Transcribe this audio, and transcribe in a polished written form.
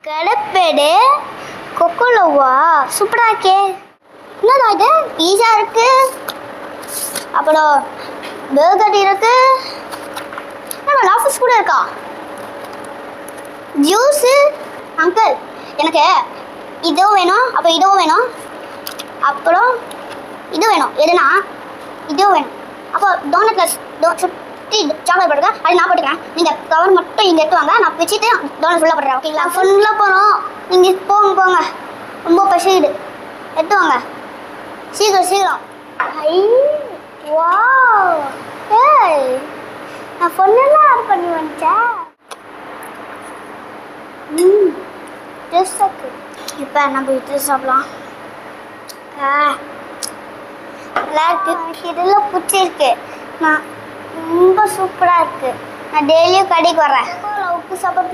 கடப்பேடு கொக்கோலோவா சூப்பரா இருக்கே. என்னடா இது பீஸா இருக்கு, அப்புறம் பர்கர் இருக்கு, லாஃபிஸ் கூட இருக்கா, ஜூஸ். அங்கிள் எனக்கு இதுவும் வேணும், அப்புறம் இதுவும் வேணும், அப்புறம் இது வேணும். எதுனா இதுவும் வேணும். அப்போ டோனட்ல சுற்றி சாக்லேட் போட்டுருக்கேன், அது நான் போட்டுக்கிறேன். நீங்கள் கவர் மட்டும் இங்கே எடுத்து வாங்க, நான் வச்சுட்டு டோனட் ஃபுல்லாக போட்டுறேன். ஓகேங்களா? ஃபுல்லாக போகிறோம். நீங்கள் போங்க ரொம்ப பசிக்குது, எடுத்து வாங்க சீக்கிரம் சீக்கிரம். ஐ வாவ், ஏய் நான் பொண்ணெல்லாம் ஆட் பண்ணி வந்துட்டேன். டேஸ்டாக இருக்கு. இப்போ நம்ம இது சாப்பிடலாம். நல்லா இருக்கு, இதெல்லாம் பிடிச்சிருக்கு. நான் ரொம்ப சூப்பராக இருக்குது. நான் டெய்லியும் கடைக்கு வரேன். உப்பு சாப்பிட